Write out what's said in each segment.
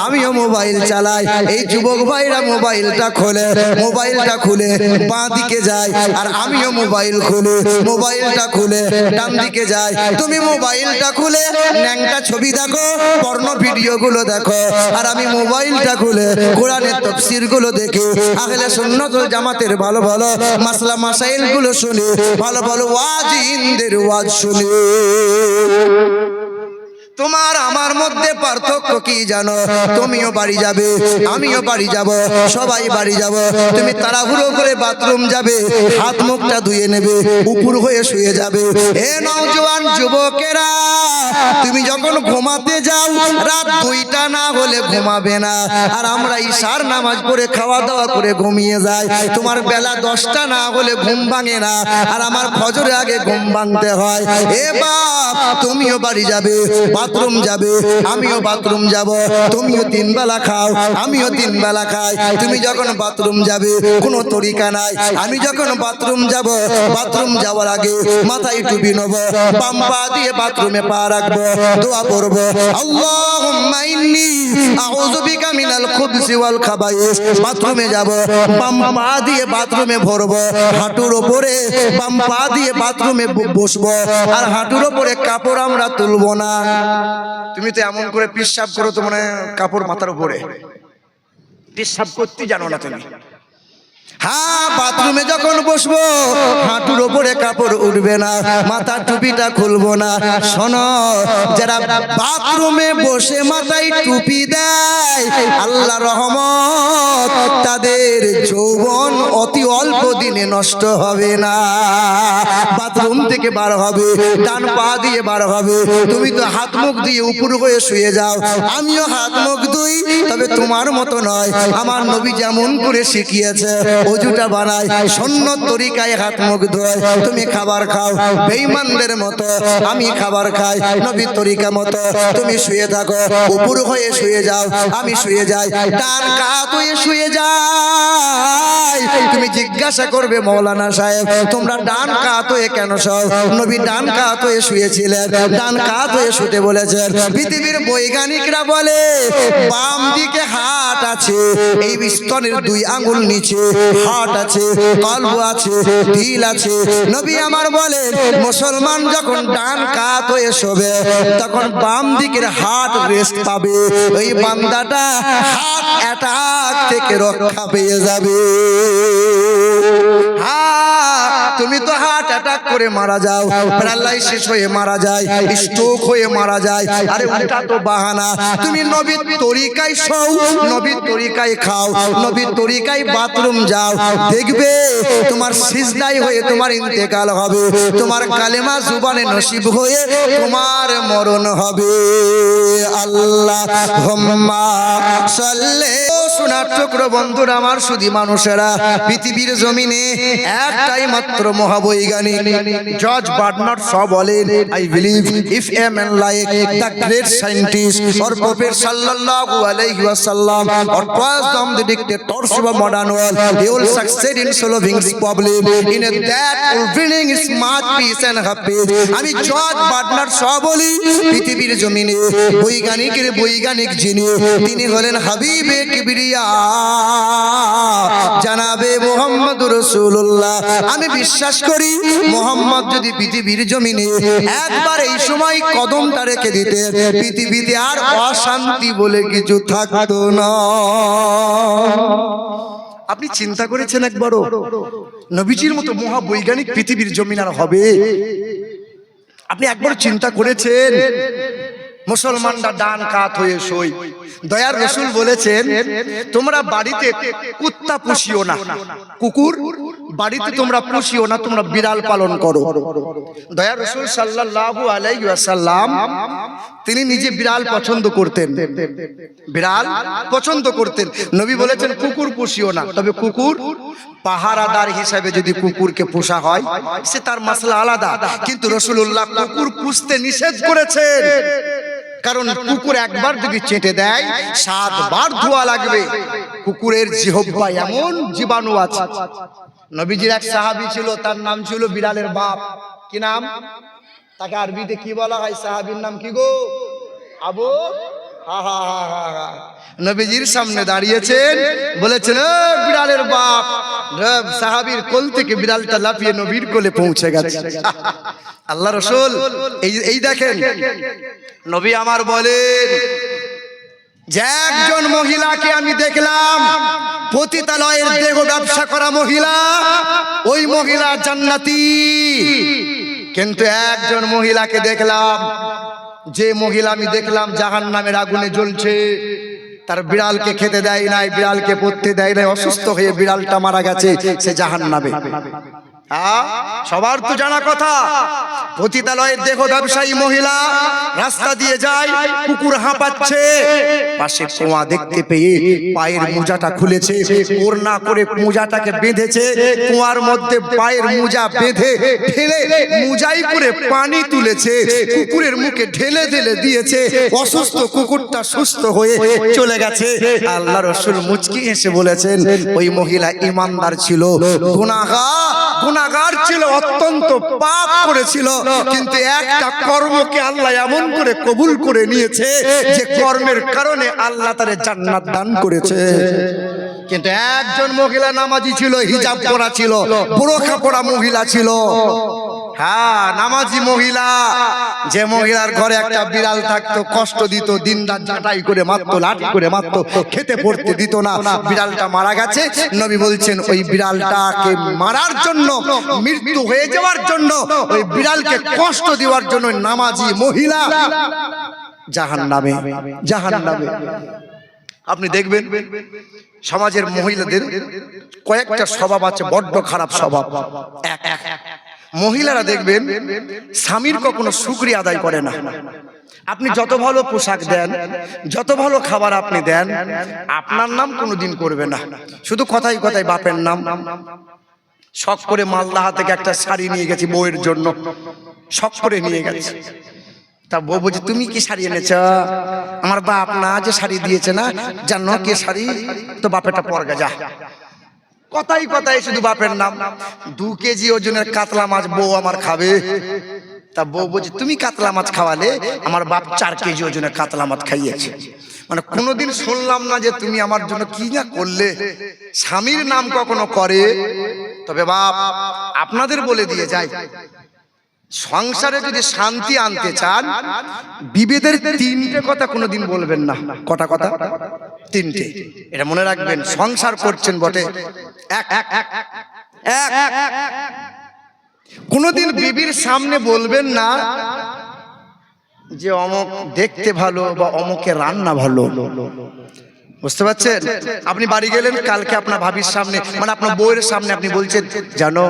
আমিও মোবাইল চালাই। এই যুবক ভাইরা মোবাইলটা খুলে বাঁ দিকে যায়, আর আমিও মোবাইল মোবাইলটা খুলে ডান দিকে যায়। তুমি মোবাইলটা খুলে ন্যাংটা ছবি দেখো, পর্নো ভিডিও গুলো দেখো, আর আমি মোবাইলটা খুলে কোরআনের তাফসীর গুলো দেখি, আহলে সুন্নাত ওয়াল জামাতের ভালো ভালো মাসলা মাসাইল গুলো শুনি, ভালো ভালো ওয়াজিনদের ওয়াজ শুনি। তোমার আমার মধ্যে পার্থক্য কি জানো? তুমিও বাড়ি যাবে, আমিও বাড়ি যাব, সবাই বাড়ি যাব। তুমি তাড়াহুড়ো করে বাথরুম যাবে, হাত মুখটা ধুয়ে নেবে, উপর হয়ে শুয়ে যাবে। এ নওজোয়ান যুবকেরা, তুমি যখন ঘুমাতে যাও রাত 2টা না হলে ঘুমাবে না, আর আমরা ইশার নামাজ পড়ে খাওয়া দাওয়া করে ঘুমিয়ে যাই। তোমার বেলা 10টা না হলে ঘুম ভাঙে না, আর আমার ফজরের আগে ঘুম ভাঙতে হয়। এ বাপ, তুমিও বাড়ি যাবে, বাথরুম যাবে, আমিও বাথরুম যাব। তুমিও 3 বেলা খাও, আমিও 3 বেলা খাই। তুমি যখন বাথরুম যাবে কোনো তরিকা নাই। আমি যখন বাথরুম যাব, বাথরুম যাওয়ার আগে মাথায় টুপি নেব, বাম পা দিয়ে বাথরুমে পা রাখবো, দোয়া করব, আল্লাহুম্মা ইন্নী আউযু বিকা মিনাল খুবসি ওয়াল খাবাইস। বাথরুমে যাব, বাম পা দিয়ে বাথরুমে ভরবো, হাঁটুর উপরে বাম পা দিয়ে বাথরুমে বসবো, আর হাঁটুর উপরে কাপড় আমরা তুলবো না। তুমি তো এমন করে পেশাব করো তো মনে কাপড় মাথার উপরে, পেশাব করতে জানো না তুমি। হ্যাঁ, বাথরুমে যখন বসবো হাঁটুর উপরে কাপড় উঠবে না, মাথার টুপিটা খুলবো না। শোনো, যারা বাথরুমে বসে মাথায় টুপি দেয়, আল্লাহ রহমত, তাদের যৌবন অতি অল্প দিনে নষ্ট হবে না। বাথরুম থেকে বার হবে, ডান পা দিয়ে বার হবে। তুমি তো হাত মুখ দিয়ে উপর হয়ে শুয়ে যাও, আমিও হাত মুখ ধুই, তবে তোমার মতো নয়। আমার নবী যেমন করে শিখিয়েছে ওজুটা বানায়, সুন্নত তরিকায় হাত মুখ ধোয়। তুমি খাবার খাও বেঈমানদের মতো, আমি খাবার খাই নবীর তরিকা মতো। তুমি শুয়ে থাকো, উপর হয়ে শুয়ে যাও, আমি শুয়ে যাই, ডান কাত হয়ে শুয়ে যাই। তুমি জিজ্ঞাসা করবে, মৌলানা সাহেব তোমরা ডান কাত হয়ে কেন শোও? নবী ডান কাত হয়ে শুয়েছিলেন, ডান কাত হয়ে শুতে বলেছেন। পৃথিবীর বৈজ্ঞানিকরা বলে বাম দিকে হার্ট আছে, এই স্তনের 2 আঙ্গুল নিচে হার্ট আছে, কলব আছে, দিল আছে। নবী আমার বলেন, মুসলমান যখন ডান কাত হয়ে শোবে তখন বাম দিকের হার্ট রেস্ট পাবে, ওই বান্দাটা হার্ট অ্যাটাক থেকে রক্ষা পেয়ে যাবে। তুমি তো হার্ট অ্যাটাক করে মারা যাও, প্যারালাইসিস হয়ে মারা যায়, স্ট্রোক হয়ে মারা যায়। আরে ওটা তো বাহানা। তুমি নবীর তরিকায় শোও, নবীর তরিকায় খাও, নবীর তরিকায় বাথরুম যাও, দেখবে তোমার সিজদাই হয়ে তোমার ইন্তেকাল হবে, তোমার কালেমা জুবানে নসিব হয়ে তোমার মরণ হবে। আল্লাহুম্মা সাল্লি। সোনার টুকরো বন্ধুরা আমার, শুধু মানুষেরা, পৃথিবীর জমিনে একটাই মাত্র মহাবৈজ্ঞানিক, জর্জ বার্নার্ড শ বলেন, I believe if a man like the great scientist or prophet সাল্লাল্লাহু আলাইহি ওয়াসাল্লাম or trust on the dictators of a modern world, he will succeed in solving this problem in a that will bring smart peace and happiness. আমি George Bernard Shaw বলি, পৃথিবীর জমিনে বৈজ্ঞানিকের বৈজ্ঞানিক যিনি, তিনি হলেন হাবিবে কিবরিয়া জানাবে মুহাম্মদুর রাসূলুল্লাহ। আমি বিশ্বাস করি মুহাম্মদ যদি পৃথিবীর জমিনে একবার এই সময় কদমটা রেখে দিতেন, পৃথিবীতে আর অশান্তি বলে কিছু থাকতো না। আপনি চিন্তা করেছেন একবারও নবীজির মতো মহাবৈজ্ঞানিক পৃথিবীর জমিন আর হবে? আপনি একবার চিন্তা করেছেন মুসলমানরা ডান কাত হয়ে শোয়? দয়ার রাসূল বলেছেন, তোমরা বাড়িতে কুত্তা পুষিও না, কুকুর বাড়িতে তোমরা পুষিও না, তোমরা বিড়াল পালন করো। দয়ার রাসূল সাল্লাল্লাহু আলাইহি ওয়াসাল্লাম তিনি নিজে বিড়াল পছন্দ করতেন, বিড়াল পছন্দ করতেন। নবী বলেছেন কুকুর পুষিও না, তবে কুকুর পাহারাদার হিসাবে যদি কুকুরকে পোষা হয় সে তার মাসলা আলাদা, কিন্তু রাসূলুল্লাহ কুকুর পুষতে নিষেধ করেছেন। কারণ কুকুর একবার যদি চেটে দেয় 7 বার ধোয়া লাগবে। কুকুরের জিহ্বায় এমন জীবাণু আছে। নবীজির এক সাহাবী ছিল, তার নাম ছিল বিড়ালের বাপ। কি নাম? তাকে আরবিতে কি বলা হয়? সাহাবীর নাম কি গো? আবু নবীজির সামনে দাঁড়িয়েছেন, বলেছেন ও বিড়ালের বাপ। সাহাবীর কোল থেকে বিড়ালটা লাফিয়ে নবীর কোলে পৌঁছে গেছে। আল্লাহ রাসূল এই দেখেন, নবী আমার বলেন যে একজন মহিলাকে আমি দেখলাম, পতিতালয়ের দেহ ব্যবসা করা মহিলা, ওই মহিলা জান্নাতি। কিন্তু একজন মহিলাকে দেখলাম, যে মহিলা আমি দেখলাম জাহান্নামের আগুনে জ্বলছে। তার বিড়ালকে খেতে দেয় নাই, বিড়ালকে পড়তে দেয় নাই, অসুস্থ হয়ে বিড়ালটা মারা গেছে, সে জাহান্নামে। সবার তো জানা কথা, পতিতালয়ের দেহ ব্যবসায়ী মহিলা রাস্তা দিয়ে যায়, কুকুর হাঁপাচ্ছে, পাশে কুয়া দেখতে পেয়ে পায়ের মোজাটা খুলেছে, ওড়না করে মোজাটাকে বেঁধেছে, কুয়ার মধ্যে পায়ের মোজা বেঁধে ঢেলে মোজাই করে পানি তুলেছে, কুকুরের মুখে ঢেলে ঢেলে দিয়েছে। অসুস্থ কুকুরটা সুস্থ হয়ে চলে গেছে। আল্লাহ রাসূল মুচকি হেসে বলেছেন, ওই মহিলা ঈমানদার ছিল, গুনাহগার ছিল, অত্যন্ত পাপ করেছিল, কিন্তু একটা কর্মকে আল্লাহ এমন করে কবুল করে নিয়েছে যে কর্মের কারণে আল্লাহ তারে জান্নাত দান করেছে। কিন্তু একজন মহিলা নামাজি ছিল, হিজাব পরা ছিল, বোরকা পরা মহিলা ছিল। হ্যাঁ, নামাজি মহিলা, যে মহিলার ঘরে একটা বিড়াল থাকতো, কষ্ট দিত, দিন রাত ঝাঁটাই করে মারতো, লাঠি করে মারতো, খেতে পড়তে দিত না। বিড়ালটা মারা গেছে। নবী বলছেন ওই বিড়ালটাকে মারার জন্য, মৃত্যু হয়ে যাওয়ার জন্য, ওই বিড়ালকে কষ্ট দেওয়ার জন্য নামাজি মহিলা জাহান্নামে, জাহান্নামে। আপনি দেখবেন সমাজের মহিলাদের কয়েকটা স্বভাব আছে, বড্ড খারাপ স্বভাব। মহিলারা দেখবেন স্বামীর কখনো শুকরিয়া আদায় করে না। আপনি যত ভালো পোশাক দেন, যত ভালো খাবার আপনি দেন, আপনার নাম কোনোদিন করবে না, শুধু কথাই কথাই বাপের নাম। শখ করে মালদাহা থেকে একটা শাড়ি নিয়ে গেছি বউয়ের জন্য, শখ করে নিয়ে গেছি। তা বউ বলছে, তুমি কি শাড়ি এনেছ? আমার বাপ না যে শাড়ি দিয়েছে না, জানো কি শাড়ি? তো বাপেরটা পরগা যা। কথাই কথাই শুধু বাপের নাম। 2 কেজি ওজনের কাতলা মাছ বউ আমার খাবে। তা বউ বলছে, তুমি কাতলা মাছ খাওয়ালে, আমার বাপ 4 কেজি ওজনের কাতলা মাছ খাইয়েছে। মানে কোনোদিন শুনলাম না যে তুমি আমার জন্য কি না করলে। স্বামীর নাম কখনো করে। তবে বাপ আপনাদের বলে দিয়ে যায়, সংসারে যদি শান্তি আনতে চান, বিবেদের 3টে কথা কোনোদিন বলবেন না। কটা কথা? 3টে। এটা মনে রাখবেন। সংসার করছেন বটে, কোনোদিন বিবির সামনে বলবেন না যে অমুক দেখতে ভালো বা অমুকের রান্না ভালো। বুঝতে পারছেন? আপনি বাড়ি গেলেন, কালকে আপনার ভাবির সামনে, মানে আপনার বউয়ের সামনে আপনি বলছেন, জানো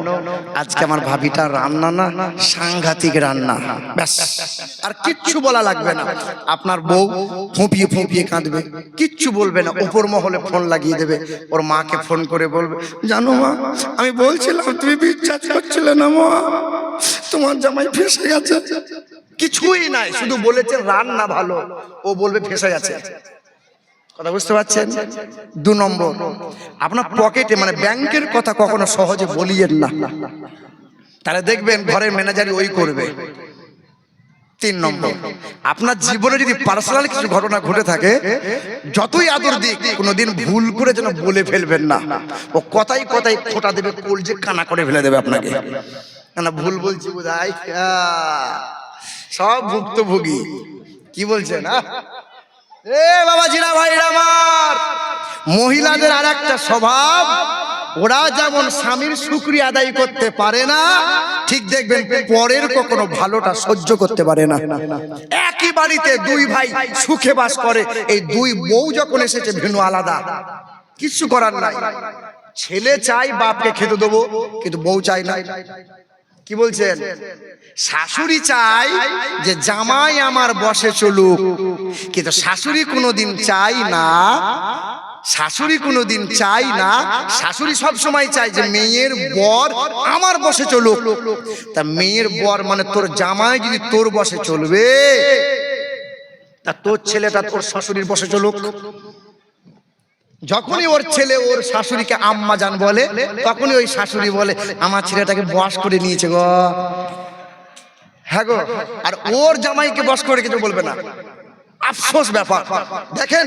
আজকে আমার ভাবিটা রান্না না সাংঘাতিক রান্না। ব্যাস, আর কিচ্ছু বলা লাগবে না। আপনার বউ ফুঁপিয়ে ফুঁপিয়ে কাঁদবে, কিচ্ছু বলবে না। উপর মহলে ফোন লাগিয়ে দেবে, ওর মাকে ফোন করে বলবে, জানো মা, আমি বলছিলাম তুমি বিশ্বাস করছিলে না মা, তোমার জামাই ফেঁসে গেছে। কিছুই নাই, শুধু বলেছেন রান্না ভালো, ও বলবে ফেঁসে গেছে। কথা বুঝতে পারছেন? 2 নম্বর, আপনার পকেটে মানে ব্যাংকের কথা কখনো সহজে বলিয়েন না, তাহলে দেখবেন ঘরের ম্যানেজারই ওই করবে। 3 নম্বর, আপনার জীবনে যদি পার্সোনাল কিছু ঘটনা ঘটে থাকে, যতই আদর দিক, কোনোদিন ভুল করে যেন বলে ফেলবেন না। ও কথাই কথাই ফোঁটা দেবে, কলজে কানা করে ফেলে দেবে আপনাকে। না ভুল বলছি বোধহয়, সব ভুক্তভোগী। কি বলছেন? এ বাবাজিরা, ভাইরা আমার, মহিলাদের আর একটা স্বভাব, ওরা যেমন স্বামীর শুকরিয়া আদায় করতে পারে না, ঠিক দেখবেন পরের কখনো ভালোটা সহ্য করতে পারে না। একই বাড়িতে 2 ভাই সুখে বাস করে, এই 2 বউ যখন এসেছে ভিন্ন আলাদা, কিছু করার নাই। ছেলে চাই বাপকে খেতে দেবো, কিন্তু বউ চাই না। কি বলছেন? শাশুড়ি চাই যে জামাই আমার বসে চলুক, কিন্তু শাশুড়ি কোনোদিন চাই না, শাশুড়ি কোনোদিন চাই না, শাশুড়ি সব সময় চাই যে মেয়ের বর আমার বসে চলুক। তা মেয়ের বর মানে তোর জামাই যদি তোর বসে চলবে, তা তোর ছেলেটা তোর শাশুড়ির বসে চলুক। যখনই ওর ছেলে ওর শাশুড়িকে আম্মা জান বলে, তখনই ওই শাশুড়ি বলে, আমার ছেলেটাকে বশ করে নিয়েছে গো। হ্যাঁ গো। আর ওর জামাইকে বশ করে কিছু বলবে না। আফসোস ব্যাপার। দেখেন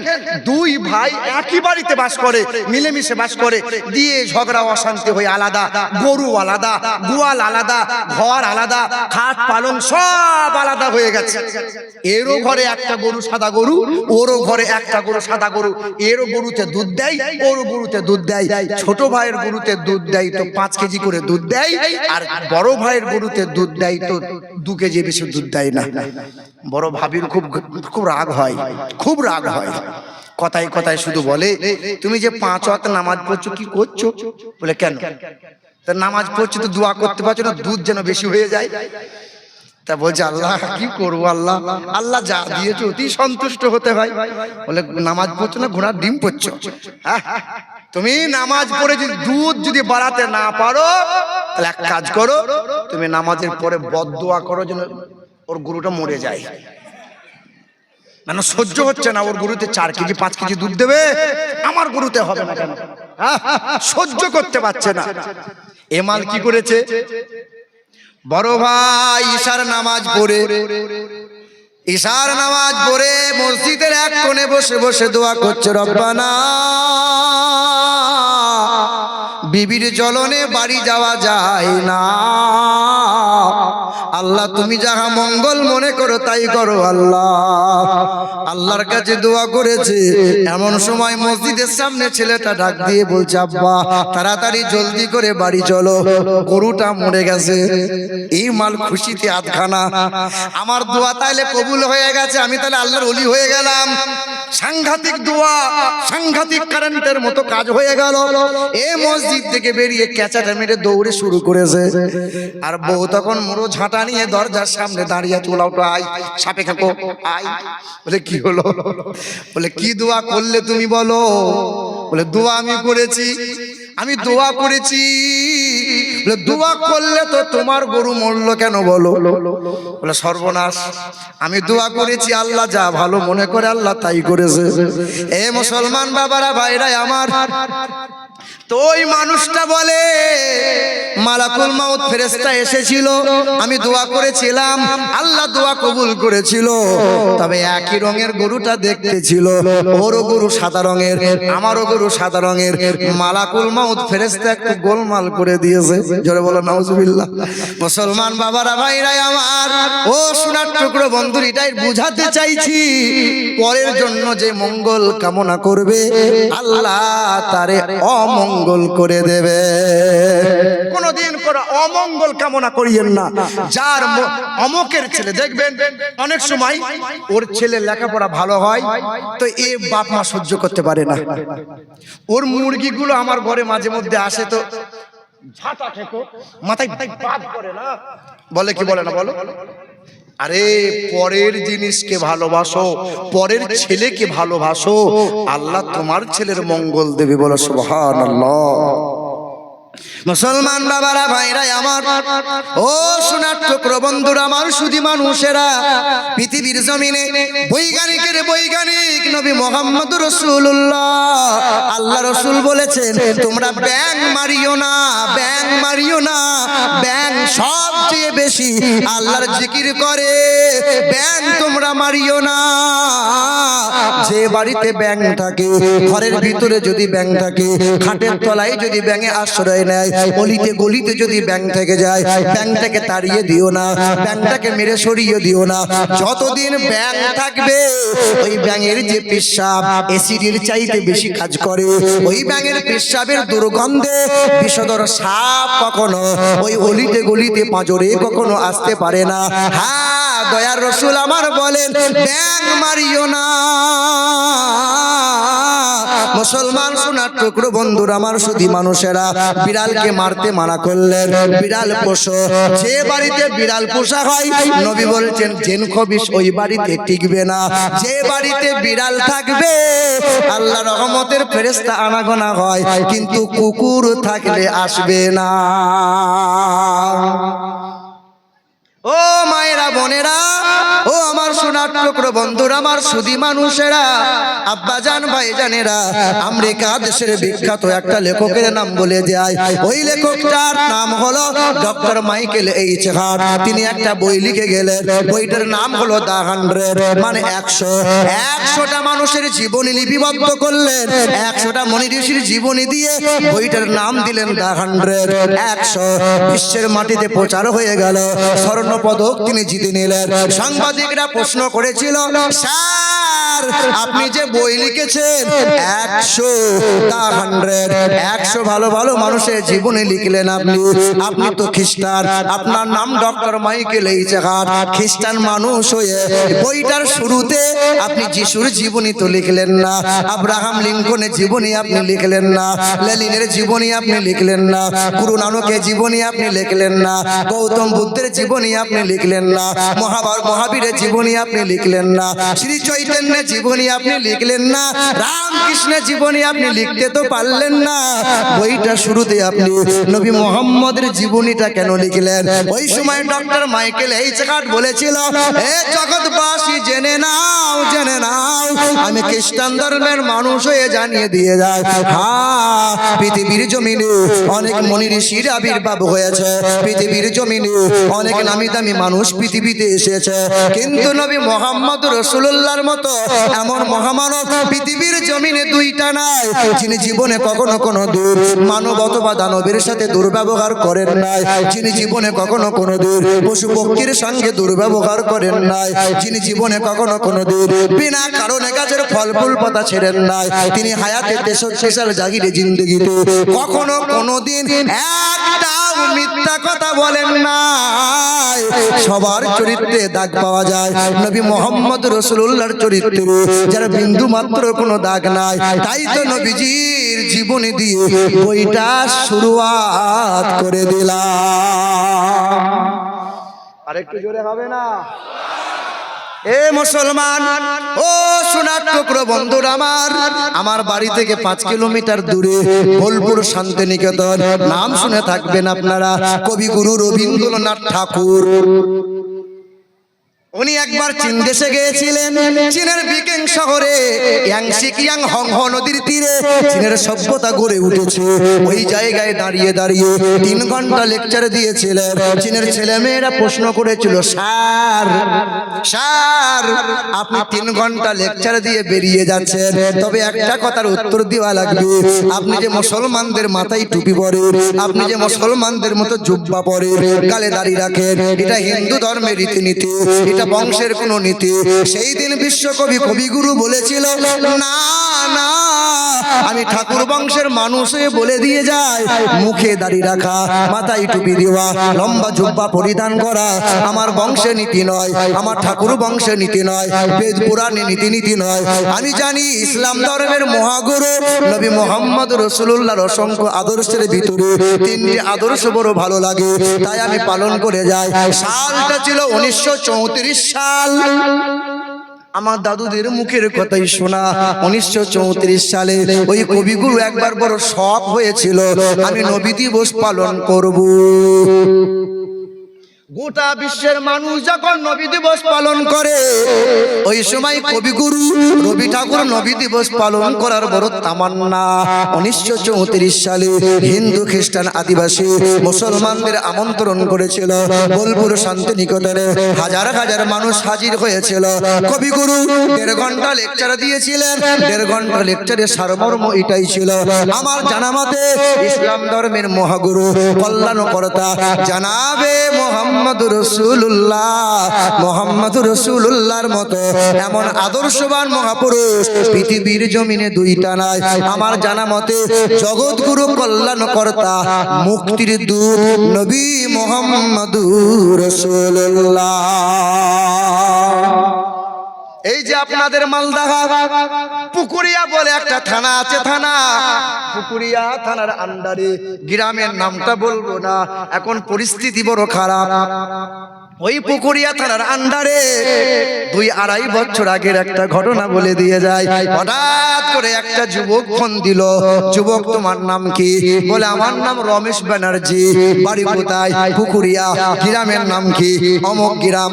দুই ভাই একই বাড়িতে বাস করে, মিলেমিশে বাস করে, দিয়ে ঝগড়া অশান্তি হয়ে আলাদা, গরু আলাদা, গোয়াল আলাদা, ঘর আলাদা, খাট পালং সব আলাদা হয়ে গেছে। এরও ঘরে একটা গরু সাদা গরু, ওরও ঘরে একটা গরু সাদা গরু। এরও গরুতে দুধ দেয়, ওরও গরুতে দুধ দেয়। ছোট ভাইয়ের গরুতে দুধ দেয় তো 5 কেজি করে দুধ দেয়, আর বড় ভাইয়ের গরুতে দুধ দেয় তো 2 কেজি বেশি দুধ দেয় না। বড় ভাবির খুব খুব রাগ হয়, খুব রাগ হয়। কথায় কথায় শুধু বলে, তুমি যে 5 ওয়াক্ত নামাজ পড়ছো কি করছো? বলে কেন? তা নামাজ পড়ছো তো দোয়া করতে পারছো না, দুধ যেন বেশি হয়ে যায়। তা বলছে আল্লাহ কি করবো, আল্লাহ আল্লাহ যা দিয়েছো অতি সন্তুষ্ট হতে হয়। বলে নামাজ পড়ছো না, ঘোড়ার ডিম পড়ছো। তুমি নামাজ পড়ে যদি দুধ যদি বাড়াতে না পারো, তাহলে এক কাজ করো, তুমি নামাজের পরে বদদোয়া করো যেন ওর গরুটা মরে যায়। মানে সহ্য হচ্ছে না, ওর গরুতে 4 কেজি 5 কেজি দুধ দেবে, আমার গরুতে হবে না কেন? সহ্য করতে পারছে না। এমাল কি করেছে? বড় ভাই ঈশার নামাজ পড়ে, ঈশার নামাজ পড়ে মসজিদের এক কোণে বসে বসে দোয়া করছে, রব্বানা বিবির জ্বলনে বাড়ি যাওয়া যায় না, আল্লাহ তুমি যাহা মঙ্গল মনে করো তাই করো আল্লাহ। আল্লাহর কাছে দোয়া করেছে, এমন সময় মসজিদের সামনে ছেলেটা ডাক দিয়ে বলছে, আব্বা তাড়াতাড়ি জলদি করে বাড়ি চলো, গরুটা মরে গেছে। এই মাল খুশিতে আধখানা, আমার দোয়া তাইলে কবুল হয়ে গেছে, আমি তাহলে আল্লাহর ওলি হয়ে গেলাম। সাংঘাতিক দোয়া, সাংঘাতিক কারেন্টের মতো কাজ হয়ে গেল। এ মসজিদ থেকে বেরিয়ে ক্যাচাটা মেরে দৌড়ে শুরু করেছে। আর বউ তখন মুড়ো ঝাঁটা নিয়ে দরজার সামনে দাঁড়িয়ে, চুলাওটা আই সাপে খাকো আই। বলে কি হলো? বলে কি দোয়া করলে তুমি বলো? বলে দোয়া আমি করেছি, আমি দোয়া করেছি। বলে দোয়া করলে তো তোমার গরু মরলো কেন বলো? বলে সর্বনাশ, আমি দোয়া করেছি, আল্লাহ যা ভালো মনে করে আল্লাহ তাই করেছে। এ মুসলমান বাবারা ভাইরা আমার, তো ওই মানুষটা বলে মালাকুল মাউত ফেরেশতা এসেছিল, আমি দোয়া করেছিলাম, আল্লাহ দোয়া কবুল করেছিল। তবে একই রঙের গরুটা দেখতে ছিল, ওরও গরু সাদা রঙের, আমারও গরু সাদা রঙের। মালাকুল মাউত ফেরেশতা একটু গোলমাল করে দিয়েছে। জোরে বলো নাউজুবিল্লাহ। মুসলমান বাবারা ভাইরা আমার, ও সোনার টুকরো বন্ধু, এটাই বুঝাতে চাইছি, পরের জন্য যে মঙ্গল কামনা করবে আল্লাহ তারে অমঙ্গল করে দেবে। কোনদিন কোনো অমঙ্গল কামনা করিয়েন না। যার অমকের ছেলে দেখবেন অনেক সময় ওর ছেলে লেখাপড়া ভালো হয়, তো এ বাপ মা সহ্য করতে পারে না। ওর মুরগিগুলো আমার ঘরে মাঝে মধ্যে আসে, তো ঝাঁটা ঠেকো মাথায় বাদ করে না, বলে কি বলে না বলো? আরে পরের জিনিসকে ভালোবাসো, পরের ছেলেকে ভালোবাসো, আল্লাহ তোমার ছেলের মঙ্গল দেবে। বলো সুবহানাল্লাহ। মুসলমান বাবারা ভাইরা আমার, ও সোনার টুকরো বন্ধুরা আমার, সুধী মানুষেরা, পৃথিবীর জমিনে বৈজ্ঞানিকের বৈজ্ঞানিক নবী মুহাম্মদ রাসূলুল্লাহ, আল্লাহ রাসূল বলেছেন, তোমরা ব্যাং মারিও না, ব্যাং মারিও না। ব্যাং সবচেয়ে বেশি আল্লাহর জিকির করে, ব্যাং তোমরা মারিও না। যে বাড়িতে ব্যাং থাকে, ঘরের ভিতরে যদি ব্যাং থাকে, খাটের তলায় যদি ব্যাঙে আশ্রয় নেয়, অলিতে গলিতে যদি ব্যাং থেকে যায়, ব্যাংটাকে তাড়িয়ে দিও না, ব্যাংটাকে মেরে সরিয়ে দিও না। যতদিন ব্যাং থাকবে, ওই ব্যাঙের যে পেশাব অ্যাসিডের চাইতে বেশি কাজ করে। ওই ব্যাঙের পেশাবের দুর্গন্ধে বিষধর সাপ কখনো ওই অলিতে গলিতে পাঁজরে কখনো আসতে পারে না। হ্যাঁ, দয়ার রাসূল আমার বলেন, ব্যাং মারিও না। মুসলমান সোনার টুকরো বন্ধুরা আমার, সুধী মানুষেরা, বিড়ালকে মারতে মানা করলেন। বিড়াল পোষো, যে বাড়িতে বিড়াল পোষা হয় নবী বলছেন জেন খবিশ ওই বাড়িতে টিকবে না। যে বাড়িতে বিড়াল থাকবে আল্লাহ রহমতের ফেরেশতা আনাগোনা হয়, কিন্তু কুকুর থাকলে আসবে না। ও মায়েরা বোনেরা, ও আমার সোনার টুকরো বন্ধুরা, আমার সুধী মানুষেরা, আব্বাজান ভাইজানেরা, আমেরিকা দেশের বিখ্যাত একটা লেখকের নাম বলে যায়। ওই লেখকটার নাম হলো ডক্টর মাইকেল এইচ হার্ট। তিনি একটা বই লিখে গেলেন, বইটার নাম হলো দ্য 100, মানে 100টা মানুষের জীবনী লিপিবদ্ধ করলেন, 100টা মনি ঋষির জীবনী দিয়ে বইটার নাম দিলেন দ্য 100। বিশ্বের মাটিতে প্রচার হয়ে গেল, স্বর্ণ পদক তিনি জিতে নিলেন। সাংবাদিকরা প্রশ্ন করেছিল, স্যার আপনি যে বই লিখেছেন 100 ভালো ভালো মানুষের জীবনী লিখলেন, আপনি তো খ্রিস্টান, আপনার নাম ডক্টর মাইকেল এইচ হার্ট, খ্রিস্টান মানুষ হয়ে বইটার শুরুতে আপনি যিশুর জীবনী তো লিখলেন না, আব্রাহাম লিঙ্কনের জীবনী আপনি লিখলেন না, লেনিনের জীবনী আপনি লিখলেন না, গুরু নানকের জীবনী আপনি লিখলেন না, গৌতম বুদ্ধের জীবনী আপনি লিখলেন না, মহাবীরের জীবনী আপনি লিখলেন না, শ্রী চৈতন্যের জীবনী আপনি লিখলেন না, রামকৃষ্ণের জীবনী আপনি লিখতে তো পারলেন না, বইটা শুরুতে আপনি নবী মুহাম্মদের জীবনীটা কেন লিখলেন? ওই সময় ডক্টর মাইকেল এইচ হার্ট বলেছিল, হে জগৎবাসী জেনে নাও, জেনে নাও, আমি খ্রিস্টান ধর্মের মানুষ হয়ে জানিয়ে দিয়ে যাই, হ্যাঁ পৃথিবীর জমিনে অনেক মনি ঋষির আবির্ভাব হয়েছে, পৃথিবীর জমিনে অনেক নামি দামি মানুষ পৃথিবীতে এসেছে, কিন্তু নবী মুহাম্মদ রাসূলুল্লাহর মতো এমন মহামানব পৃথিবীর জমিনে দুইটা নাই, যিনি জীবনে কখনো কোনো মানব অথবা দানবের সাথে দুর্ব্যবহার করেন নাই, যিনি জীবনে কখনো কোনো পশু পক্ষীর সঙ্গে দুর্ব্যবহার করেন নাই, যিনি জীবনে কখনো কোনো বিনা কারণে গাছের ফল ফুল পাতা ছেড়েন নাই, তিনি হায়াতে 63 সাল জাগিরে জিন্দেগিতে কখনো কোনোদিন একটাও মিথ্যা কথা বলেন নাই। সবার চরিত্রে দাগ পাওয়া যায়, নবী মুহাম্মদ রাসূলুল্লাহর চরিত্রে যার বিন্দু মাত্র কোনো দাগ নাই, তাই তো নবীজির জীবনী দিয়ে বইটা শুরুয়াত করে দিলাম। আরেকটু জোরে হবে না? এ মুসলমান, ও সোনার টুকরো বন্ধুরা আমার বাড়ি থেকে 5 কিলোমিটার দূরে বোলপুর শান্তিনিকেতন, নাম শুনে থাকবেন আপনারা, কবিগুরু রবীন্দ্রনাথ ঠাকুর। উনি একবার চীন দেশে গিয়েছিলেন। চীনের বিকিং শহরে ইয়াংশিকিয়াং হংহ নদীর তীরে চীনের সভ্যতা গড়ে উঠেছে। ওই জায়গায় দাঁড়িয়ে দাঁড়িয়ে 3 ঘন্টা লেকচার দিয়েছিলেন। চীনের ছেলেমেয়েরা প্রশ্ন করেছিল, স্যার স্যার আপনি 3 ঘন্টা লেকচার দিয়ে বেরিয়ে যাচ্ছেন, তবে একটা কথার উত্তর দেওয়া লাগবে, আপনি যে মুসলমানদের মাথায় টুপি পরেন, আপনি যে মুসলমানদের মতো জুব্বা পরেন, গালে দাড়ি রাখেন, এটা হিন্দু ধর্মের রীতিনীতি, এটা বংশের কোন নীতি। সেই দিন বিশ্বকবি কবিগুরু বলেছিল, না না আমি ঠাকুর বংশের মানুষ হয়ে বলে দিয়ে যাই, মুখে দাড়ি রাখা, মাথায় টুপি দেওয়া, লম্বা জুব্বা পরিধান করা আমার বংশের নীতি নয়, আমার ঠাকুর বংশের নীতি নয়, বেদ পুরাণের নীতি নয়। আমি জানি ইসলাম ধর্মের মহাগুরু নবী মুহাম্মদ রাসূলুল্লাহর অসংখ্য আদর্শের ভিতরে 3টি আদর্শ বড় ভালো লাগে, তাই আমি পালন করে যাই। সালটা ছিল 1934 সাল। আমার দাদুদের মুখের কথাই শোনা, 1934 সালে ওই কবিগুরু একবার বড় শখ হয়েছিল, আমি নবী দিবস পালন করব। গোটা বিশ্বের মানুষ যখন নবী দিবস পালন করে, ওই সময় কবিগুরু রবি ঠাকুর নবী দিবস পালন করার বড় তামান্না। 1934 সালে হিন্দু খ্রিস্টান আদিবাসী মুসলমানদের আমন্ত্রণ করেছিল বোলপুর শান্তিনিকেতনে। হাজার হাজার মানুষ হাজির হয়েছিল। কবিগুরু 1.5 ঘন্টা লেকচার দিয়েছিলেন। 1.5 ঘন্টা লেকচারের সারমর্ম এটাই ছিল, আমার জানা মতে ইসলাম ধর্মের মহাগুরু কল্যাণকর্তা জানাবে মুহাম্মদুর রাসূলুল্লাহর মতো এমন আদর্শবান মহাপুরুষ পৃথিবীর জমিনে 2টা নাই। আমার জানা মতে জগৎগুরু কল্যাণকর্তা মুক্তির দূত নবী মুহাম্মদুর রাসূলুল্লাহ। এই যে আপনাদের মালদা পুকুরিয়া বলে একটা থানা আছে, থানা পুকুরিয়া থানার আন্ডারে, গ্রামের নামটা বলবো না, এখন পরিস্থিতি বড় খারাপ। ওই পুকুরিয়া থানার আন্ডারে 2-2.5 বছর আগের একটা ঘটনা বলে দিয়ে যায়। হঠাৎ করে একটা যুবক ফোন দিল, যুবক তোমার নাম কি? বলে আমার নাম রমেশ ব্যানার্জি, বাড়ি কোথায়? পুকুরিয়া। গ্রামের নাম কি? অমুক গ্রাম।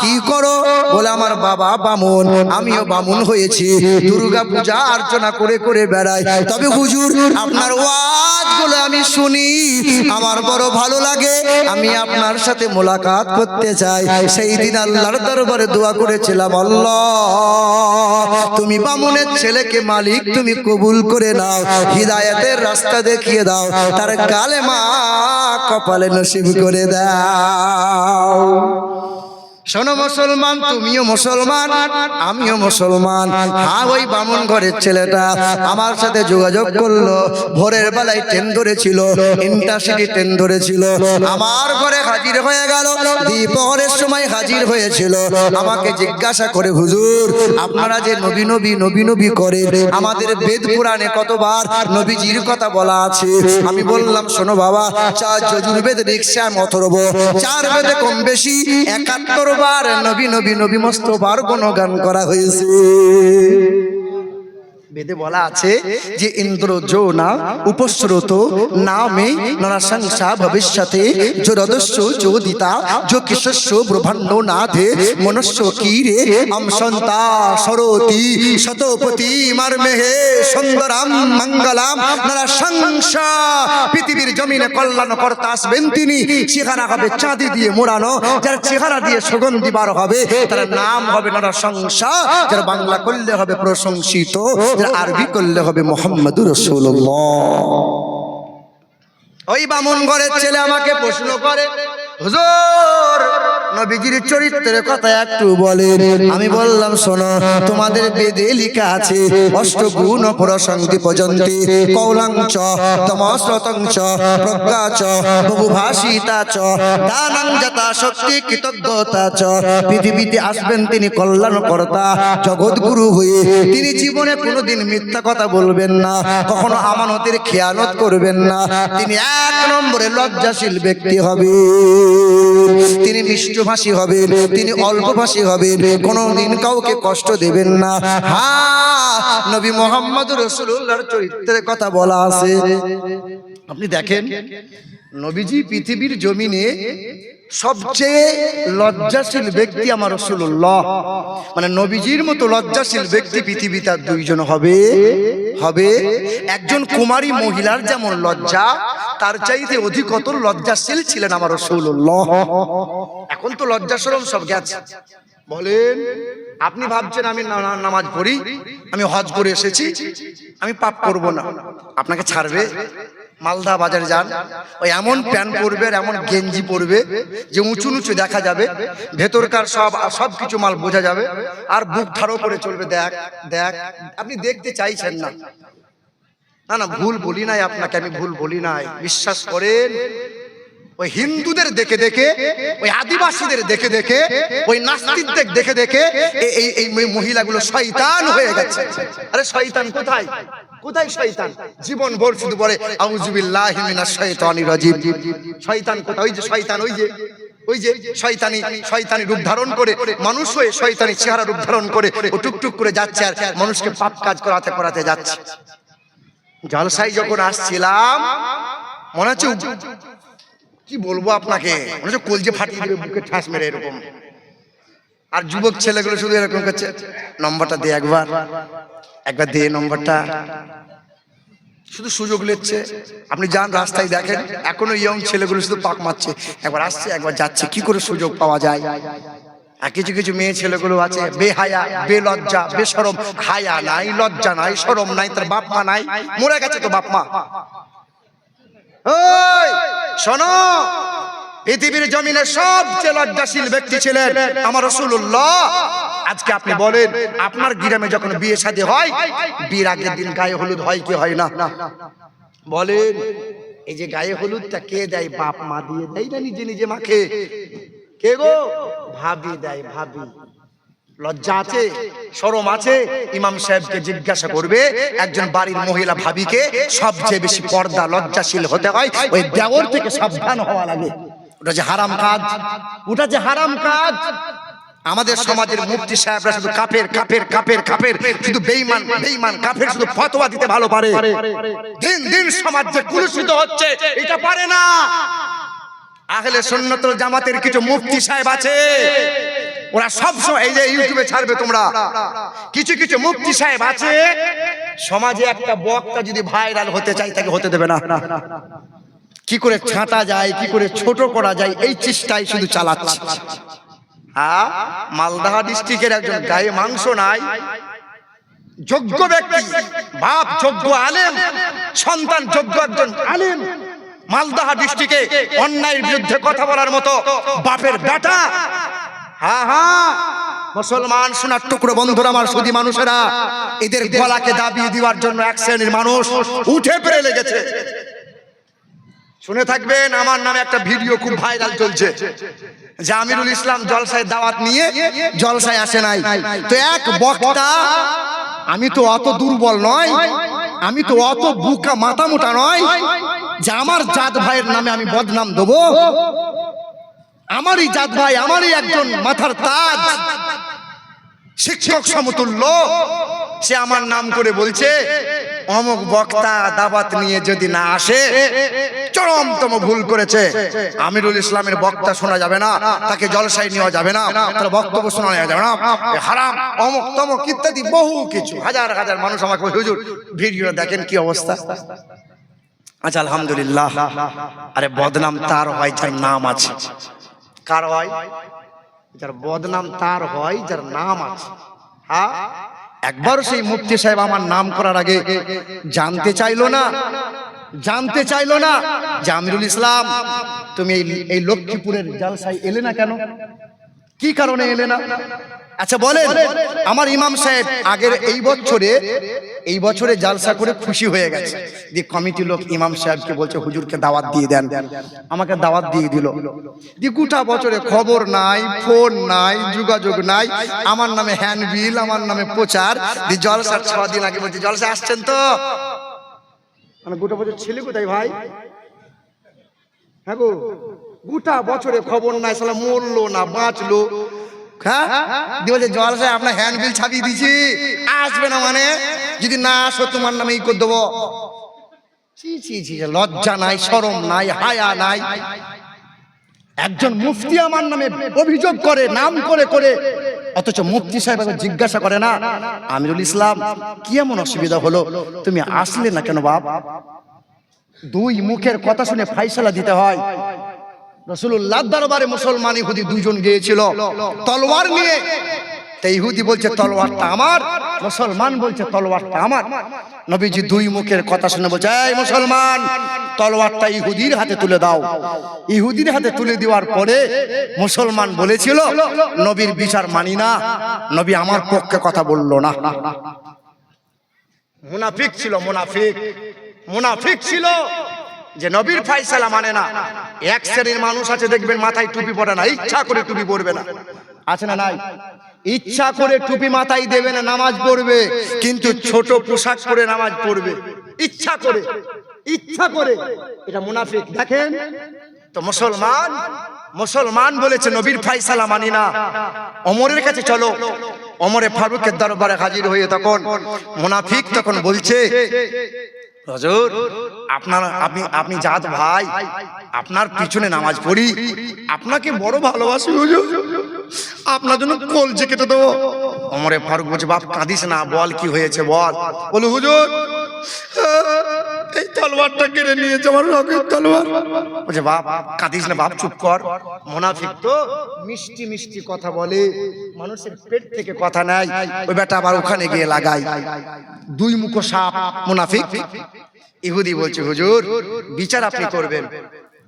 কি করো? বলে আমার বাবা বামুন, আমিও বামুন হয়েছি, দুর্গা পূজা অর্চনা করে করে বেড়াই। তবে হুজুর আপনার ওয়াজগুলো আমি শুনি, আমার বড় ভালো লাগে, আমি আপনার সাথে মোলাকাত করতে চাই। সেই দিন আল্লাহর দরবারে দোয়া করেছিলাম, আল্লাহ তুমি বামুনের ছেলেকে মালিক তুমি কবুল করে নাও, হিদায়াতের রাস্তা দেখিয়ে দাও, তার কালেমা কপালে নসিব করে দাও। শোনো মুসলমান, তুমিও মুসলমান, আমিও মুসলমান। হ্যাঁ, ওই বামুন ঘরের ছেলেটা আমার সাথে যোগাযোগ করলো। ভোরের বেলায় ট্রেন ধরেছিল, ইন্টারসিটি ট্রেন ধরেছিল, আমার ঘরে হাজির হয়ে গেল। দ্বিপহরের সময় হাজির হয়েছিল। আমাকে জিজ্ঞাসা করে, হুজুর আপনারা যে নবী নবী নবী নবী করেন, আমাদের বেদ পুরাণে কতবার নবীজির কথা বলা আছে? আমি বললাম, শোনো বাবা, 4 যজুর্বেদ, ঋক্সাম, অথর্ব, 4 বেদে কম বেশি 71 বার নবী নবী নবী মুস্তাফার গুণগান করা হয়েছে। বেদে বলা আছে যে ইন্দ্র যো না উপস্রোত নামে নরসংসা ভবিষ্যতে যোরদস্য যোদিতা যো কিশস্য ব্রহ্মাণ্ড নাথে মনুষ্য কীরে আমসন্তা সরতি শতপতি মারমেহে সুন্দরাম মঙ্গলাম নরসংসা। পৃথিবীর জমিনে কল্যাণ কর্তা আসবেন তিনি, চেহারা হবে চাঁদি দিয়ে মোড়ানো, যার চেহারা দিয়ে সুগন্ধি বার হবে তার নাম হবে নরসংসা, যার বাংলা করলে হবে প্রশংসিত, আরবি করলে হবে মুহাম্মাদুর রাসূলুল্লাহ। ওই বামুন ঘরের ছেলে আমাকে প্রশ্ন করে, হুজুর নবীজির চরিত্রের কথা একটু বলেন। আমি বললাম, শোনো, তোমাদের বেদে লেখা আছে অষ্টগুণ প্রসঙ্গি পর্যন্তে কৌলাংচ তমস্রতংচ প্রজ্ঞাচ বহুভাষিতাচ দানং যথা শক্তি কৃতজ্ঞতাচ। পৃথিবীতে আসবেন তিনি কল্যাণকর্তা, জগৎগুরু হয়ে। তিনি জীবনে কোনোদিন মিথ্যা কথা বলবেন না, কখনো আমানতের খেয়ানত করবেন না। তিনি 1 নম্বরে লজ্জাশীল ব্যক্তি হবে, তিনি মিষ্টভাষী হবেন, তিনি অল্পভাষী হবেন, কোনদিন কাউকে কষ্ট দেবেন না। হ্যাঁ, নবী মুহাম্মদুর রাসূলুল্লাহর চরিত্রের কথা বলা আছে। আপনি দেখেন, নবীজি পৃথিবীর জমিনে সবচেয়ে লজ্জাশীল ব্যক্তি আমার রাসূলুল্লাহ। মানে নবীজির মতো লজ্জাশীল ব্যক্তি পৃথিবীতে আর 2 জন হবে। একজন কুমারী মহিলার যেমন লজ্জা, তার চাইতে অধিকতর লজ্জাশীল ছিলেন আমার রাসূলুল্লাহ। এখন তো লজ্জা শরম সব গেছে। বলেন, আপনি ভাবছেন আমি নামাজ পড়ি, আমি হজ করে এসেছি, আমি পাপ করব না, আপনাকে ছাড়বে? মালদা বাজারে যান, ওই এমন প্যান্ট পরবে, এমন গেঞ্জি পরবে যে উঁচু নিচু দেখা যাবে, ভেতরকার সব কিছু মাল বোঝা যাবে, আর বুক ঠাড়ো করে চলবে। দেখ দেখ, আপনি দেখতে চাইছেন না। না না, ভুল বলি নাই আপনাকে, আমি ভুল বলি নাই, বিশ্বাস করেন। ওই হিন্দুদের দেখে দেখে, ওই আদিবাসীদের দেখে দেখে, ওই নাস্তিকদের দেখে দেখে এই মহিলাগুলো শয়তান হয়ে গেছে। আরে শয়তান কোথায়? কোথায় শয়তান? জীবন ভর শুধু বলে আউযু বিল্লাহি মিনাশ শাইতানির রাজিম। শয়তান কোথায়? ওই যে শয়তান, ওই যে শয়তানি রূপ ধারণ করে, মানুষ হয়ে শয়তানি চেহারা রূপ ধারণ করে ও টুকটুক করে যাচ্ছে আর মানুষকে পাপ কাজ করাতে যাচ্ছে। জলসায় যখন আসছিলাম, মনে হচ্ছে, কি বলবো আপনাকে, মনে হচ্ছে কলজে ফাটিয়ে দেবে, বুকে ঠাস মেরে এরকম। আর যুবক ছেলেগুলো শুধু এরকম করছে, নম্বরটা দে, একবার দে নম্বরটা, শুধু সুযোগ নিচ্ছে। আপনি যান রাস্তায় দেখেন, এখনো ইয়ং ছেলেগুলো শুধু পাক মারছে, একবার আসছে একবার যাচ্ছে। কি করে সুযোগ পাওয়া যায়? আর কিছু কিছু মেয়ে ছেলেগুলো আছে বেহায়া, বেলজ্জা, বেশরম, হায়া নাই, লজ্জা নাই, শরম নাই, তার বাপ মা নাই, মরে গেছে তো বাপ মা। ওই শোনো, পৃথিবীর জমিনে সবচেয়ে লজ্জাশীল ব্যক্তি ছিলেন আমার রাসূলুল্লাহ। আজকে আপনি বলেন, আপনার গ্রামে যখন বিয়ে শাদী হয়, বিয়ের আগের দিন গায়ে হলুদ হয় কি হয় না? বলেন, এই যে গায়ে হলুদটা কে দেয়? বাপ মা দিয়ে দেয় না নিজে নিজে মাখে? কে গো? ভাবি দেয়, ভাবি। লজ্জা আছে, শরম আছে? ইমাম সাহেবকে জিজ্ঞাসা করবে, একজন বাড়ির মহিলা ভাবিকে সবচেয়ে বেশি পর্দা লজ্জাশীল হতে হয়, ওই দেওর থেকে সাবধান হওয়া লাগে। ওটা যে হারাম কাজ, ওটা যে হারাম কাজ। আমাদের সমাজের মুফতি সাহেবরা শুধু কাফের কাফের কাফের কাফের, শুধু বেঈমান বেঈমান কাফের, শুধু ফতোয়া দিতে ভালো পারে। দিন দিন সমাজ যে কুলুষিত হচ্ছে এটা পারে না। আহলে সুন্নাত ওয়াল জামাতের কিছু মুফতি সাহেব আছে, ওরা সব সময় এই যে ইউটিউবে ছাড়বে তোমরা, কিছু কিছু মুফতি সাহেব আছে, সমাজে একটা বক্তা যদি ভাইরাল হতে চায় তাকে হতে দেবে না। কি করে ছাঁটা যায়, কি করে ছোট করা যায়, এই চেষ্টাই শুধু চালাচ্ছে। হ্যাঁ, মালদহ ডিস্ট্রিক্টের একজন গায়ে মাংস নাই, যোগ্য ব্যক্তি, বাপ যোগ্য আলেম, সন্তান যোগ্য একজন আলেম, মালদহ ডিস্ট্রিক্টে অন্যায়ের বিরুদ্ধে কথা বলার মতো বাপের বেটা। হ্যাঁ হ্যাঁ, মুসলমান সোনার টুকরো বন্ধুরা আমার, সুধী মানুষেরা, এদের গলাকে দাবিয়ে দেওয়ার জন্য এক শ্রেণীর মানুষ উঠে পড়ে লেগেছে। শুনে থাকবেন, আমার নামে একটা ভিডিও খুব ভাইরাল চলছে যে আমিরুল ইসলাম জলসায় দাওয়াত নিয়ে জলসায় আসে নাই। তো এক বক্তা, আমি তো অত দুর্বল নয়, আমি তো অত বুকা মাথা মোটা নয় যে আমার জাত ভাইয়ের নামে আমি বদনাম দেবো। আমারই জাত ভাই, আমারই একজন মাথার তাজ, শিক্ষক সমতুল্য, সে আমার নাম করে বলছে অমুক বক্তা দাওয়াত নিয়ে যদি না আসে চরমতম ভুল করেছে। আমিরুল ইসলামের বক্তা শোনা যাবে না, তাকে জলসায় নেওয়া যাবে না, তার বক্তব্য শোনা যাবে না, হারাম অমুক তমুক ইত্যাদি বহু কিছু। হাজার হাজার মানুষ আমাকে হুজুর ভিডিও দেখেন কি অবস্থা। আচ্ছা আলহামদুলিল্লাহ। আরে বদনাম তার হয় যার নাম আছে। কার হয়? যার বদনাম তার হয় যার নাম আছে। হ্যাঁ, একবার সেই মুফতি সাহেব আমার নাম করার আগে জানতে চাইলো না যে আমিরুল ইসলাম তুমি এই লক্ষ্মীপুরের জলসায় এলে না কেন, কি কারণে এলে না? আচ্ছা বলেন, আমার ইমাম সাহেব আগের এই বছরে জালসা করে খুশি হয়ে গেছে, যে কমিটি লোক ইমাম সাহেবকে বলছে হুজুরকে দাওয়াত দিয়ে দেন। আমাকে দাওয়াত দিয়ে দিল, যে গোটা বছরে খবর নাই, ফোন নাই, যোগাযোগ নাই, আমার নামে হ্যান্ডবিল, আমার নামে প্রচার, যে জলসার 6 দিন আগে বলছে জলসা আসছেন তো। মানে গোটা বছর ছেলে কোথায় ভাই? হ্যাঁ গো, গোটা বছরে খবর নাই, সালা মরলো না বাঁচলো। হ্যাঁ, বলছে জলসায় আপনার হ্যান্ডবিল ছাপিয়ে দিয়েছি, আসবে না, মানে যদি না আসো তোমার নামে ই করে দেবো। লজ্জা নাই, শরম নাই, হায়া নাই। একজন মুফতি আমার নামে অভিযোগ করে, নাম করে করে, অথচ মুফতি সাহেব জিজ্ঞাসা করে না আমিরুল ইসলাম কি এমন অসুবিধা হলো, তুমি আসলে না কেন বাপ? দুই মুখের কথা শুনে ফাইসালা দিতে হয়। রাসূলুল্লাহর দরবারে মুসলমান ইহুদি দুইজন গিয়েছিল তলোয়ার নিয়ে। তাই ইহুদি বলছে তলোয়ারটা আমার, মুসলমান বলছে তলোয়ারটা আমার। নবীজি দুই মুখের কথা শুনে বলছে, এই মুসলমান, তলোয়ারটা ইহুদির হাতে তুলে দাও। ইহুদির হাতে তুলে দেওয়ার পরে মুসলমান বলেছিল নবীর বিচার মানি না, নবী আমার পক্ষে কথা বললো না। মুনাফিক ছিল, মুনাফিক ছিল যে নবীর ফায়সালা মানে না। এক শ্রেণীর মানুষ আছে দেখবেন মাথায় টুপি পরে না, ইচ্ছা করে টুপি পরবে না, আছে না নাই? ইচ্ছা করে টুপি মাথায় দেবে না, নামাজ পড়বে, কিন্তু ছোট পোশাক পরে নামাজ পড়বে, ইচ্ছা করে। এটা মুনাফিক। দেখেন তো, মুসলমান বলেছে নবীর ফায়সালা মানি না, ওমরের কাছে চলো। ওমরে ফারুকের দরবারে হাজির হয়ে তখন মুনাফিক তখন বলছে, হুজুর আপনি জাত ভাই, আপনার পিছনে নামাজ পড়ি, আপনাকে বড় ভালোবাসি হুজুর, আপনার জন্য কলজে কেটে দেবো। ওমরে ফারুক বলছে, বাপ কাঁদিস না, বল কি হয়েছে বল। বলে হুজুর এই তলোয়ারটা কেড়ে নিয়েছে, আমার রকের তলোয়ার। বলছে বাপ কাঁদিস না বাপ, চুপ কর। মুনাফিক তো মিষ্টি মিষ্টি কথা বলে, মানুষের পেট থেকে কথা নেয়, ওই বেটা আবার ওখানে গিয়ে লাগায়। দুই মুখো সাপ মুনাফিক। ইহুদি বলছে হুজুর বিচার আপনি করবেন,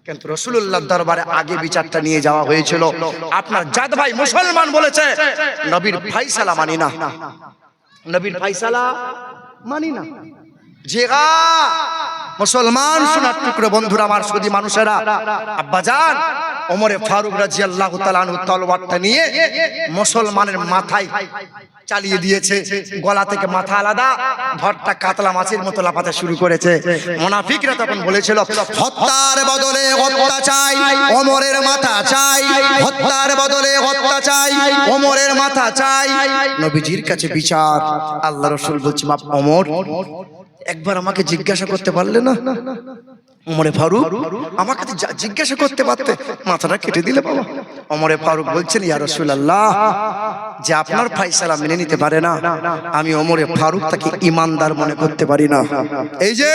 কিন্তু রাসূলুল্লাহর দরবারে আগে বিচারটা নিয়ে যাওয়া হয়েছিল। আপনার জাত ভাই মুসলমান বলেছে নবীর ফায়সালা মানি না, নবীর ফায়সালা মানি না। মুসলমান সোনার টুকরো বন্ধুরা আমার সুধী মানুষেরা, আব্বাজান ওমরে ফারুক রাদিয়াল্লাহু তাআলা আনহু তলোয়ারটা নিয়ে মুসলমানের মাথায় চালিয়ে দিয়েছে। গলা থেকে মাথা আলাদা, ধরটা কাতলা মাছের মতো লাফাতে শুরু করেছে। মুনাফিকরা তখন বলেছিল, হত্যার বদলে হত্যা চাই, ওমরের মাথা চাই, হত্যার বদলে হত্যা চাই, ওমরের মাথা চাই। নবীজির কাছে বিচার। আল্লাহ রাসূল বলছে, বাপ ওমর, একবার আমাকে জিজ্ঞাসা করতে পারলে না? ওমরে ফারুক, আমাকে জিজ্ঞাসা করতে পারতে, মাথাটা কেটে দিলে বাবা। ওমরে ফারুক বলছেন, ইয়া রাসূলুল্লাহ, যে আপনার ফয়সালা মেনে নিতে পারে না, আমি ওমরে ফারুক তাকে ঈমানদার মনে করতে পারি না। এই যে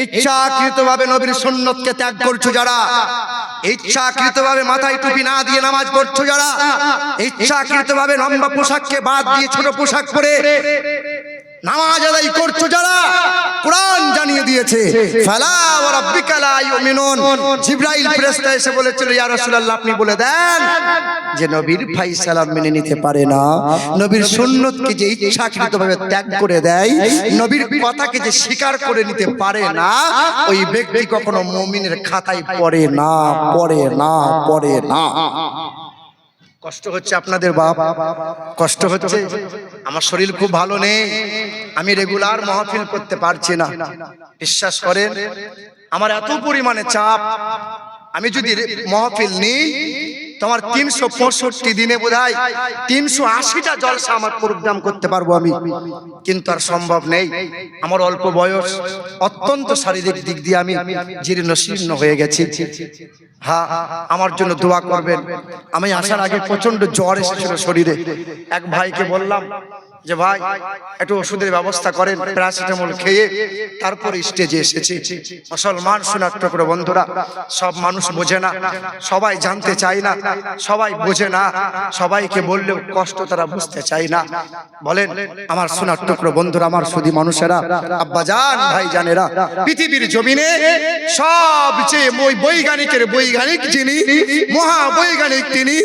ইচ্ছাকৃতভাবে নবীর সুন্নতকে ত্যাগ করছো যারা, ইচ্ছাকৃতভাবে মাথায় টুপি না দিয়ে নামাজ পড়ছো যারা, ইচ্ছাকৃতভাবে লম্বা পোশাককে বাদ দিয়ে ছোট পোশাক পরে নামাজ আদায় করছো যারা, কোরআন জানিয়ে দিয়েছে, ফালা ওয়া রাব্বিকা লা ইউমিনুন। জিবরাইল ফেরেশতা এসে বলেছিল, ইয়া রাসূলুল্লাহ, আপনি বলে দেন যে নবীর ফয়সালা মেনে নিতে পারে না, নবীর সুন্নতকে যে ইচ্ছাকৃতভাবে ত্যাগ করে দেয়, নবীর কথাকে যে স্বীকার করে নিতে পারে না, ওই ব্যক্তি কখনো মুমিনের খাতায় পড়ে না, পড়ে না, পড়ে না। কষ্ট হচ্ছে আপনাদের বাপ, কষ্ট হচ্ছে। আমার শরীর খুব ভালো নেই, আমি রেগুলার মাহফিল করতে পারছি না। বিশ্বাস করেন, আমার এত পরিমাণে চাপ, আমি যদি মাহফিল নিই তোমার 365 দিনে বোধহয় 380টা জলসা আমার প্রোগ্রাম করতে পারবো আমি, কিন্তু আর সম্ভব নেই। আমার অল্প বয়স, অত্যন্ত শারীরিক দিক দিয়ে আমি জীর্ণ শীর্ণ হয়ে গেছি। হ্যাঁ, আমার জন্য দোয়া করবেন। আমি আসার আগে প্রচন্ড জ্বর এসেছিল শরীরে। এক ভাইকে বললাম যে ভাই একটু ওষুধের ব্যবস্থা করেন, প্যারাসিটামল খেয়ে তারপরে স্টেজে এসেছি। মুসলমান সোনার টুকরো বন্ধুরা, সব মানুষ বোঝে না, সবাই জানতে চায় না, সবাই বোঝে না, সবাইকে বললেও কষ্ট তারা বুঝতে চায় না। বলেন আমার সোনার টুকরো বন্ধুরা, আমার সুধী মানুষেরা, আব্বাজান, ভাইজানেরা, পৃথিবীর জমিনে সবচেয়ে বৈজ্ঞানিকের বৈজ্ঞানিক যিনি, মহাবৈজ্ঞানিক তিনি,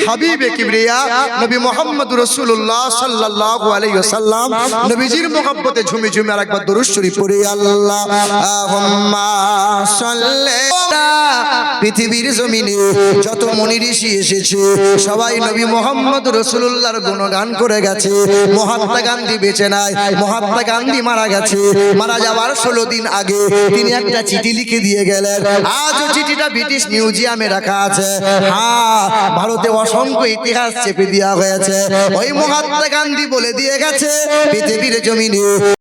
হাবিবে কিবরিয়া নবী মুহাম্মদ রাসূলুল্লাহ সাল্লাল্লাহু আলাইহি ওয়াসাল্লাম, নবীজির মুহাব্বতে ঝুমি ঝুমি আরেকবার দরুদ শরীফ পড়ি, আল্লাহুম্মা সাল্লি। পৃথিবীর জমিনে যত মুনি ঋষি এসেছে সবাই নবী মুহাম্মদ রাসূলুল্লাহর গুণগান করে গেছে। মহাত্মা গান্ধী বেঁচে নাই, মহাত্মা গান্ধী মারা গেছে। মারা যাওয়ার 16 দিন আগে তিনি একটা চিঠি লিখে দিয়ে গেলেন। আজও চিঠিটা ব্রিটিশ মিউজিয়ামে রাখা আছে। হ্যাঁ, ভারতে অসংখ্য ইতিহাস চেপে দেওয়া হয়েছে। ওই মহাত্মা গান্ধী বলে দিয়ে গেছে, পৃথিবীর জমিনে